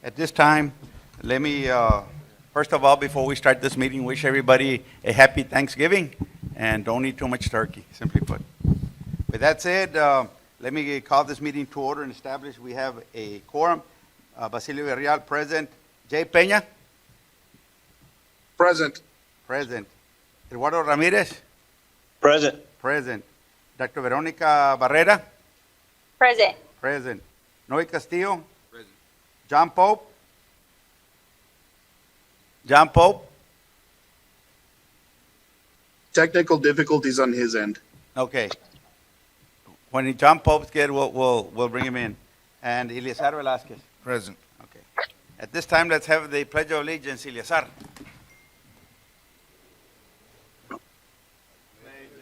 At this time, let me, first of all, before we start this meeting, wish everybody a happy Thanksgiving, and don't eat too much turkey, simply put. With that said, let me call this meeting to order and establish we have a quorum. Basilio Villarreal, present. Jay Peña? Present. Present. Eduardo Ramirez? Present. Present. Dr. Veronica Barrera? Present. Present. Noe Castillo? Present. John Pope? John Pope? Technical difficulties on his end. Okay. When John Pope's good, we'll bring him in. And Eleazar Velasquez? Present. Okay. At this time, let's have the Pledge of Allegiance. Eleazar. Pledge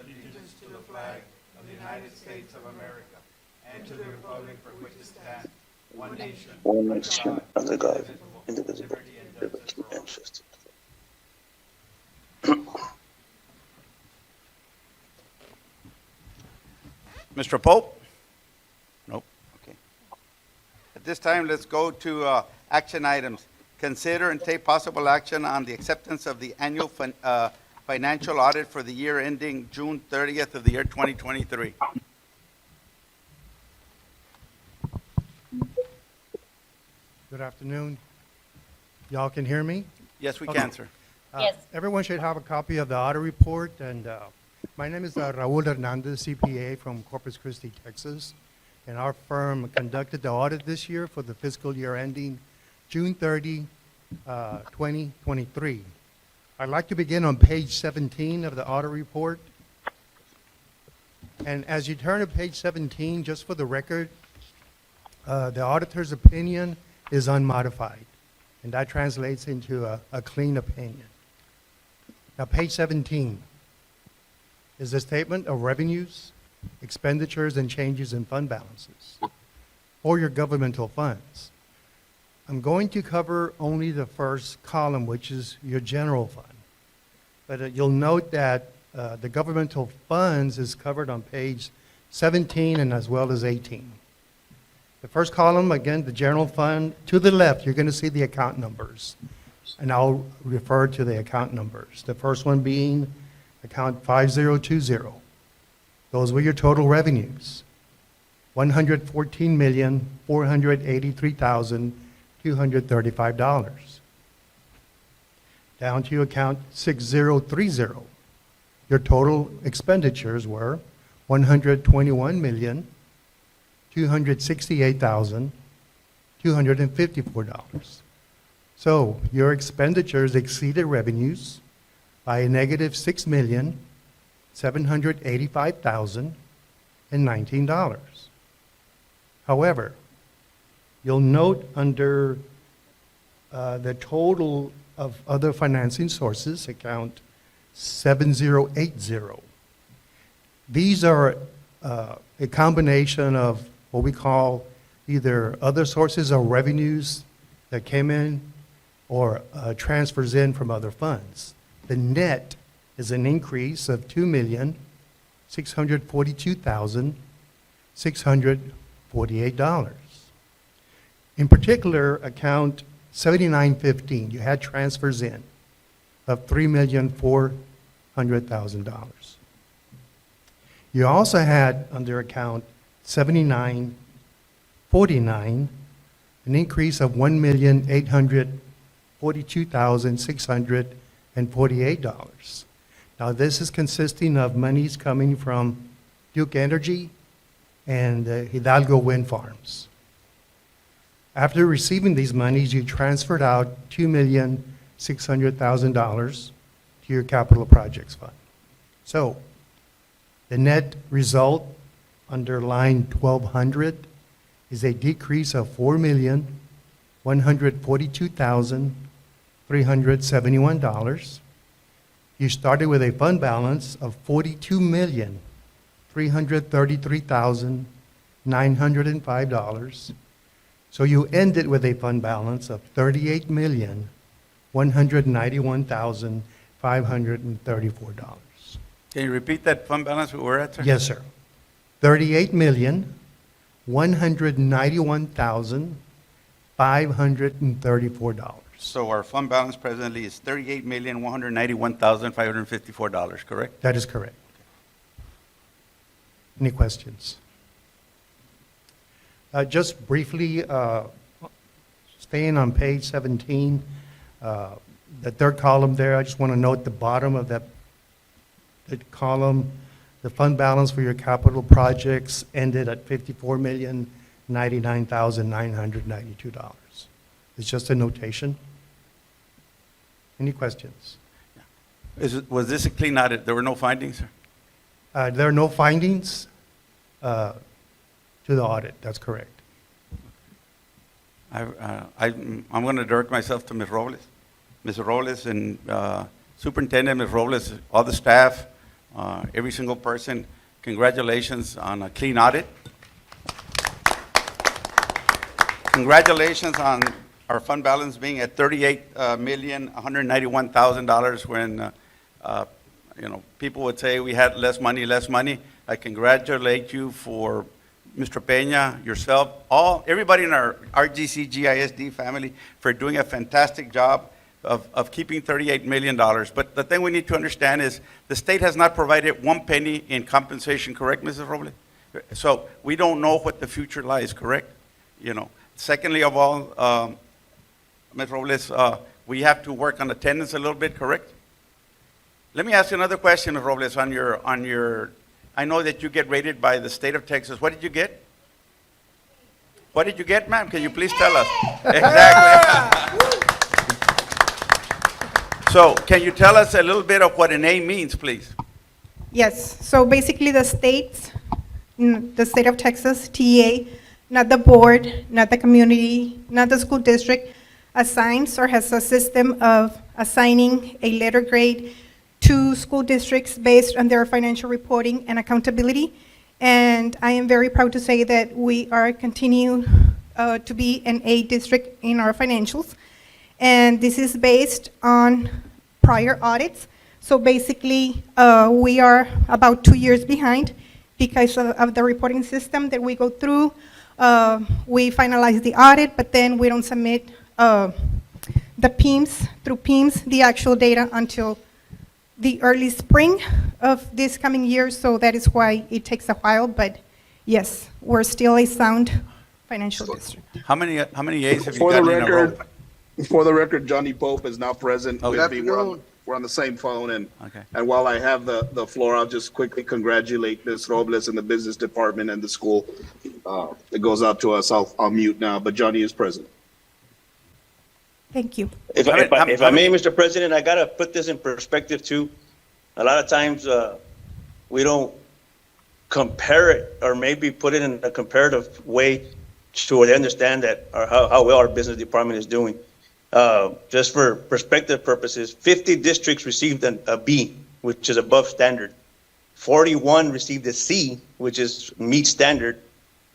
allegiance to the flag of the United States of America and to the republic for which it stands, one nation, One nation under God, indivisible, liberty and justice. Mr. Pope? Nope. Okay. At this time, let's go to action items. Consider and take possible action on the acceptance of the annual financial audit for the year ending June 30th of the year 2023. Good afternoon. Y'all can hear me? Yes, we Okay. can, sir. Yes. Everyone should have a copy of the audit report, and my name is Raul Hernandez, CPA from Corpus Christi, Texas, and our firm conducted the audit this year for the fiscal year ending June 30, 2023. I'd like to begin on page 17 of the audit report. And as you turn to page 17, just for the record, the auditor's opinion is unmodified, and that translates into a clean opinion. Now, page 17 is a statement of revenues, expenditures, and changes in fund balances for your governmental funds. I'm going to cover only the first column, which is your general fund. But you'll note that the governmental funds is covered on page 17 and as well as 18. The first column, again, the general fund, to the left, you're going to see the account numbers. And I'll refer to the account numbers. The first one being account 5020. Those were your total revenues. $114,483,235. Down to account 6030. Your total expenditures were $121,268,254. So your expenditures exceeded revenues by a negative $6,785,019. However, you'll note under the total of other financing sources, account 7080. These are a combination of what we call either other sources of revenues that came in or transfers in from other funds. The net is an increase of $2,642,648. In particular, account 7915, you had transfers in of $3,400,000. You also had under account 7949 an increase of $1,842,648. Now, this is consisting of monies coming from Duke Energy and Hidalgo Wind Farms. After receiving these monies, you transferred out $2,600,000 to your capital projects fund. So, the net result under line 1200 is a decrease of $4,142,371. You started with a fund balance of $42,333,905. So you ended with a fund balance of $38,191,534. Can you repeat that fund balance we were at, sir? Yes, sir. $38,191,534. $534. So our fund balance presently is $38,191,554, correct? That is correct. Any questions? Just briefly, staying on page 17, the third column there, I just want to note the bottom of that column, the fund balance for your capital projects ended at $54,099,992. It's just a notation. Any questions? Was this a clean audit? There were no findings, sir? There are no findings to the audit, that's correct. I'm going to direct myself to Ms. Robles. Ms. Robles and Superintendent Ms. Robles, all the staff, every single person, congratulations on a clean audit. Congratulations on our fund balance being at $38,191,000 when people would say we had less money. I congratulate you for Mr. Peña, yourself, everybody in our RGCGISD family for doing a fantastic job of keeping $38 million. But the thing we need to understand is the state has not provided one penny in compensation, correct, Mrs. Robles? So we don't know what the future lies, correct? Secondly of all, Ms. Robles, we have to work on attendance a little bit, correct? Let me ask you another question, Ms. Robles, on your, I know that you get rated by the state of Texas. What did you get? What did you get, ma'am? Can you please tell us? Exactly. So can you tell us a little bit of what an A means, please? Yes, so basically the state of Texas, TEA, not the board, not the community, not the school district, assigns or has a system of assigning a letter grade to school districts based on their financial reporting and accountability. And I am very proud to say that we are continue to be an A district in our financials. And this is based on prior audits. So basically, we are about 2 years behind because of the reporting system that we go through. We finalize the audit, but then we don't submit the PIMS, through PIMS, the actual data until the early spring of this coming year. So that is why it takes a while, but yes, we're still a sound financial district. How many A's have you For the gotten in a row? record, for the record, Johnny Pope is now present Oh, with good me. We're on the same phone, and Okay. and while I have the floor, I'll just quickly congratulate Ms. Robles and the business department and the school. It goes out to us. I'll mute now, but Johnny is present. Thank you. If I may, Mr. President, I gotta put this in perspective too. A lot of times, we don't compare it or maybe put it in a comparative way to where they understand that or how well our business department is doing. Just for perspective purposes, 50 districts received a B, which is above standard. 41 received a C, which is meet standard,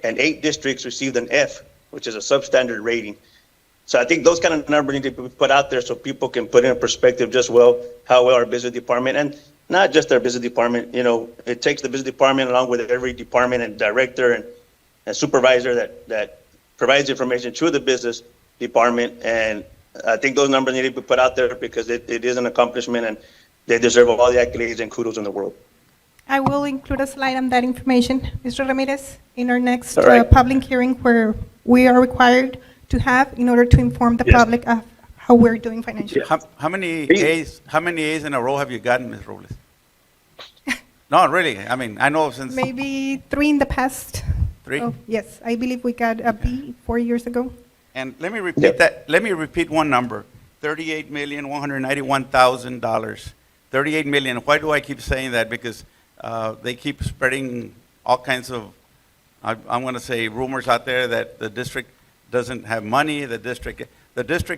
and 8 districts received an F, which is a substandard rating. So I think those kind of numbers need to be put out there so people can put in perspective just how well our business department, and not just our business department, it takes the business department along with every department and director and supervisor that provides information to the business department. And I think those numbers need to be put out there because it is an accomplishment and they deserve all the accolades and kudos in the world. I will include a slide on that information, Mr. Ramirez, in our next All right. public hearing where we are required to have in order to inform the Yes. public of how we're doing financially. How many A's in a row have you gotten, Ms. Robles? No, really. I mean, I know since Maybe 3 in the past. 3. Oh, yes, I believe we got a B 4 years ago. And let me repeat that. Let me repeat one number: $38,191,000. 38 million. Why do I keep saying that? Because they keep spreading all kinds of, I'm going to say, rumors out there that the district doesn't have money. The district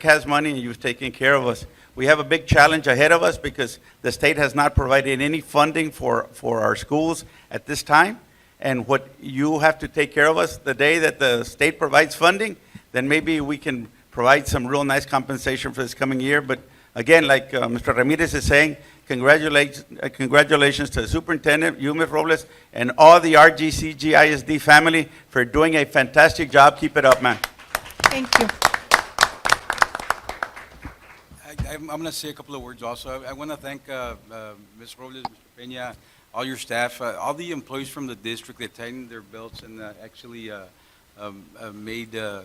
has money, and you've taken care of us. We have a big challenge ahead of us because the state has not provided any funding for our schools at this time. And what you have to take care of us the day that the state provides funding, then maybe we can provide some real nice compensation for this coming year. But again, like Mr. Ramirez is saying, congratulations to the superintendent, you, Ms. Robles, and all the RGCGISD family for doing a fantastic job. Keep it up, man. Thank you. I'm going to say a couple of words also. I want to thank Ms. Robles, Mr. Peña, all your staff, all the employees from the district that tightened their belts and actually make a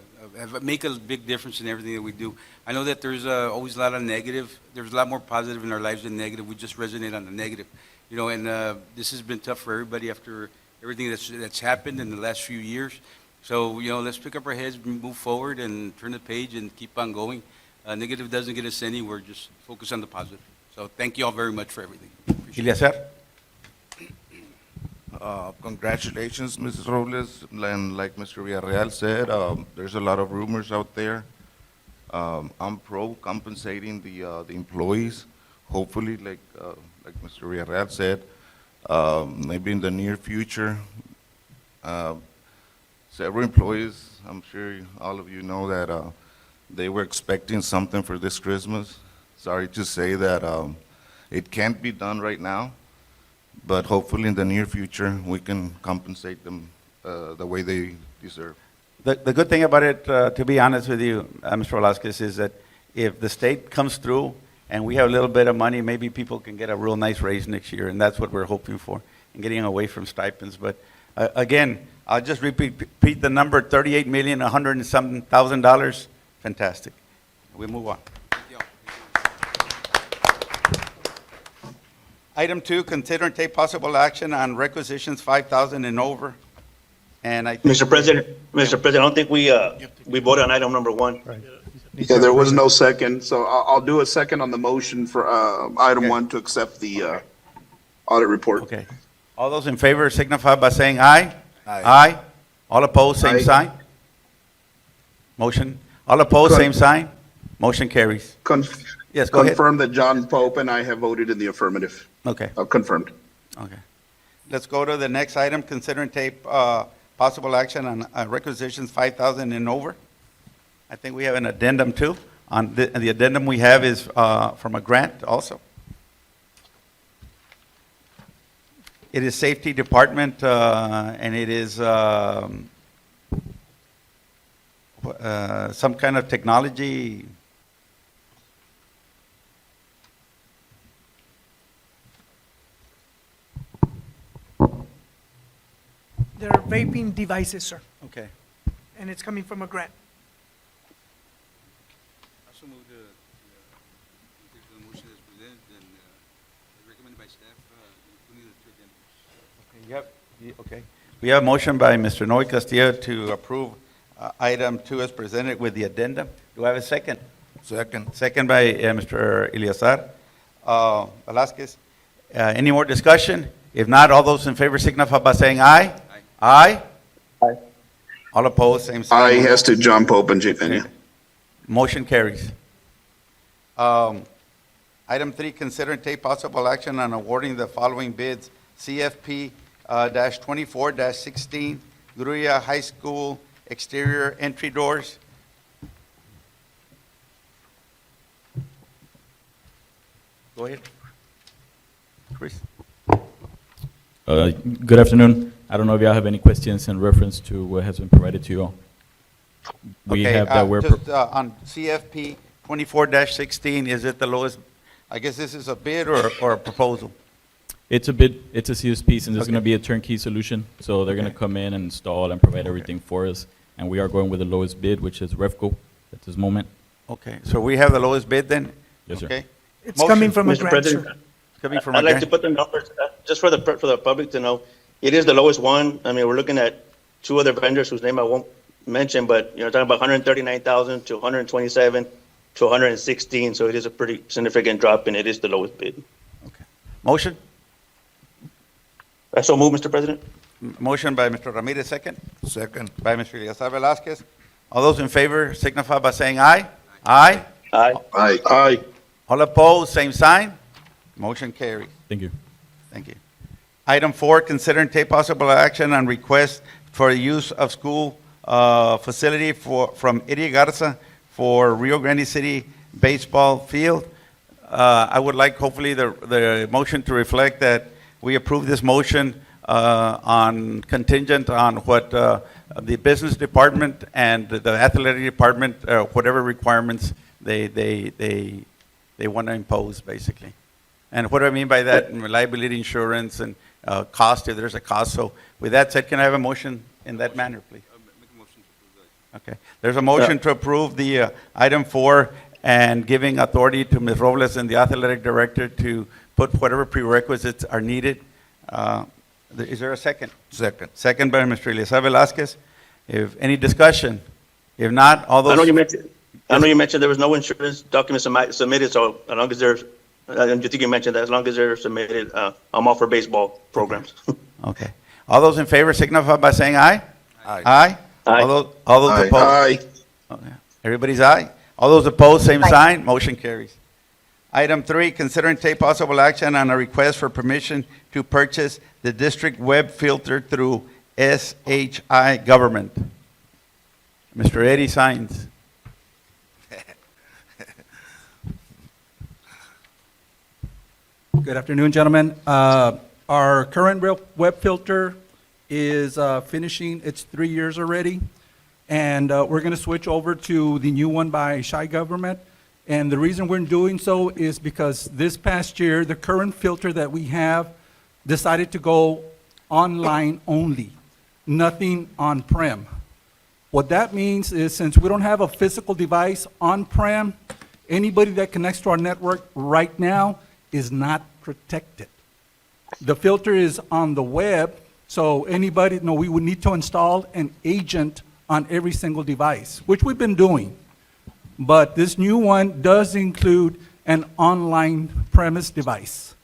big difference in everything that we do. I know that there's always a lot of negative. There's a lot more positive in our lives than negative. We just resonate on the negative, and this has been tough for everybody after everything that's happened in the last few years. So, let's pick up our heads, move forward, and turn the page and keep on going. Negative doesn't get us anywhere. Just focus on the positive. So thank you all very much for everything. Eleazar? Congratulations, Mrs. Robles. And like Mr. Villarreal said, there's a lot of rumors out there. I'm pro compensating the employees. Hopefully, like Mr. Villarreal said, maybe in the near future, several employees, I'm sure all of you know that they were expecting something for this Christmas. Sorry to say that it can't be done right now, but hopefully in the near future, we can compensate them the way they deserve. The good thing about it, to be honest with you, Mr. Velasquez, is that if the state comes through and we have a little bit of money, maybe people can get a real nice raise next year, and that's what we're hoping for, and getting away from stipends. But again, I'll just repeat the number, $38,100,000 and something thousand. Fantastic. We move on. Thank you all. Item 2, consider and take possible action on requisitions 5,000 and over. And I think Mr. President, I don't think we voted on item number 1. Right. Yeah, there was no second, so I'll do a second on the motion for item Okay. 1 to accept the audit report. Okay. All those in favor signify by saying aye. Aye. Aye. All opposed, same Aye. sign. Motion. All opposed, same sign. Motion carries. Yes, go ahead. Confirm that John Pope and I have voted in the affirmative. Okay, Confirmed. okay. Let's go to the next item, consider and take possible action on requisitions 5,000 and over. I think we have an addendum too. On the addendum we have is from a grant also. It is Safety Department, and it is some kind of technology. They're vaping devices, sir, Okay. and it's coming from a grant. Also move to take the motion as presented and recommended by staff, including the 2 addendums. Okay. We have a motion by Mr. Noe Castillo to approve item 2 as presented with the addendum. Do I have a second? Second. Second by Mr. Eleazar. Velasquez. Any more discussion? If not, all those in favor signify by saying aye. Aye. Aye. All opposed, same sign. Aye has to John Pope and Jay Peña. Motion carries. Item 3, consider and take possible action on awarding the following bids. CFP -24-16, Gruya High School exterior entry doors. Go ahead. Chris? Good afternoon. I don't know if y'all have any questions in reference to what has been provided to you all. We Okay, have that we're, just on CFP 24-16, is it the lowest? I guess this is a bid or a proposal? it's a bid, it's a CSP, and it's Okay. going to be a turnkey solution. So they're going to Okay. come in and install and provide everything for us. And we are going with the lowest bid, which is Refco at this moment. Okay, so we have the lowest bid then? Yes, sir. Okay, It's Motion. coming from a Mr. grant, President, sir. it's coming from a I'd like to grant. put the numbers, just for the public to know, it is the lowest one. I mean, we're looking at 2 other vendors whose name I won't mention, but, talking about 139,000 to 127 to 116, so it is a pretty significant drop, and it is the lowest bid. Okay. Motion? I so move, Mr. President. Motion by Mr. Ramirez, second. Second. By Mr. Eleazar Velasquez. All those in favor signify by saying aye. Aye. Aye. Aye. Aye. All opposed, same sign. Motion carries. Thank you. Thank you. Item 4, consider and take possible action on request for the use of school facility from Eddie Garza for Rio Grande City baseball field. I would like hopefully the motion to reflect that we approve this motion on contingent on what the business department and the athletic department, whatever requirements they they want to impose, basically. And what do I mean by that? Liability insurance and cost, if there's a cost. So with that said, can I have a motion in that manner, please? Make a motion to approve that. Okay. There's a motion to approve the item 4 and giving authority to Ms. Robles and the athletic director to put whatever prerequisites are needed. Is there a second? Second. Second by Mr. Eliezer Velasquez. If any discussion? If not, all I know those, you mentioned there was no insurance documents submitted, so as long as there's, and you think you mentioned that, as long as they're submitted, I'm all for baseball programs. okay. All those in favor signify by saying aye. Aye. Aye? Aye. All those opposed? Aye. Okay. Everybody's aye? All those opposed, same sign, motion carries. Item 3, consider and take possible action on a request for permission to purchase the district web filter through SHI Government. Mr. Eddie Sines. Good afternoon, gentlemen. Our current web filter is finishing its 3 years already, and we're going to switch over to the new one by Shy Government. And the reason we're doing so is because this past year, the current filter that we have decided to go online only, nothing on-prem. What that means is since we don't have a physical device on-prem, anybody that connects to our network right now is not protected. The filter is on the web, so anybody, no, we would need to install an agent on every single device, which we've been doing. But this new one does include an online premise device.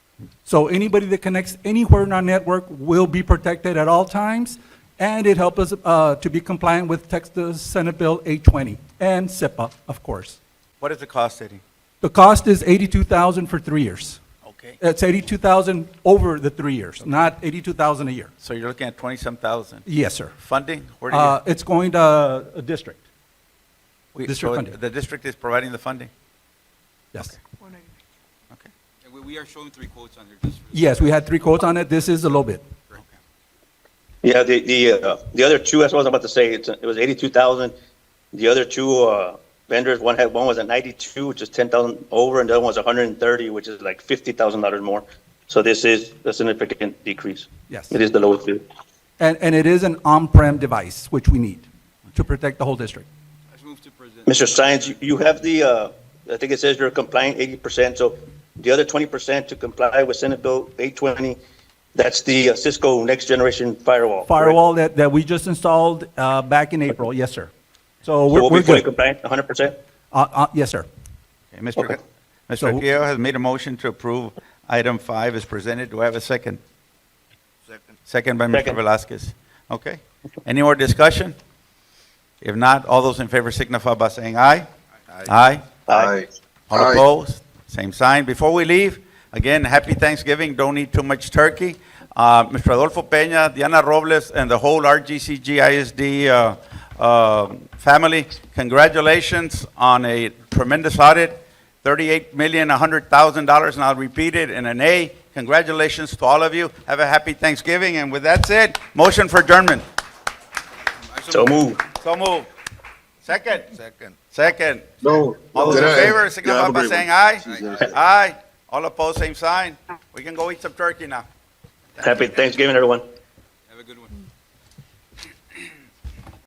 So anybody that connects anywhere in our network will be protected at all times, and it helps us to be compliant with Texas Senate Bill 820 and SIPA, of course. What is the cost, Eddie? The cost is $82,000 for 3 years. Okay. It's $82,000 over the 3 years, not $82,000 a year. So you're looking at 20-some thousand. Yes, sir. Funding? Where do you It's going to a district. district so funding. the district is providing the funding? Yes. Okay. And we are showing 3 quotes on here. Just for- Yes, we had 3 quotes on it. This is a low bid. Yeah, the other two, that's what I was about to say, it was 82,000. The other two vendors, one was at 92, which is 10,000 over, and the other one was 130, which is like $50,000 more. So this is a significant decrease. Yes. It is the lowest bid. And it is an on-prem device, which we need to protect the whole district. Let's move to President. Mr. Science, you have the, I think it says you're complying 80%, so the other 20% to comply with Senate Bill 820, that's the Cisco Next Generation Firewall. correct? Firewall that we just installed back in April. Yes, sir. So So we're we'll be fully good. compliant, 100%? Yes, sir. Okay, Mr. Okay. Mr. So- Gale has made a motion to approve item 5 as presented. Do I have a second? Second. Second by Mr. Second. Velasquez. Okay. Any more discussion? If not, all those in favor signify by saying aye. Aye. Aye. All Aye. opposed? Same sign. Before we leave, again, happy Thanksgiving. Don't eat too much turkey. Mr. Adolfo Peña, Diana Robles, and the whole RGCGISD family, congratulations on a tremendous audit. $38,100,000, and I'll repeat it in an A. Congratulations to all of you. Have a happy Thanksgiving. And with that said, motion for adjournment. So move. So moved. Second. Second. Second. No. All those in Good night. favor, Yeah, signify have a by great saying one. aye. Aye. All opposed, same sign. We can go eat some turkey now. Happy Thanksgiving, everyone. Have a good one.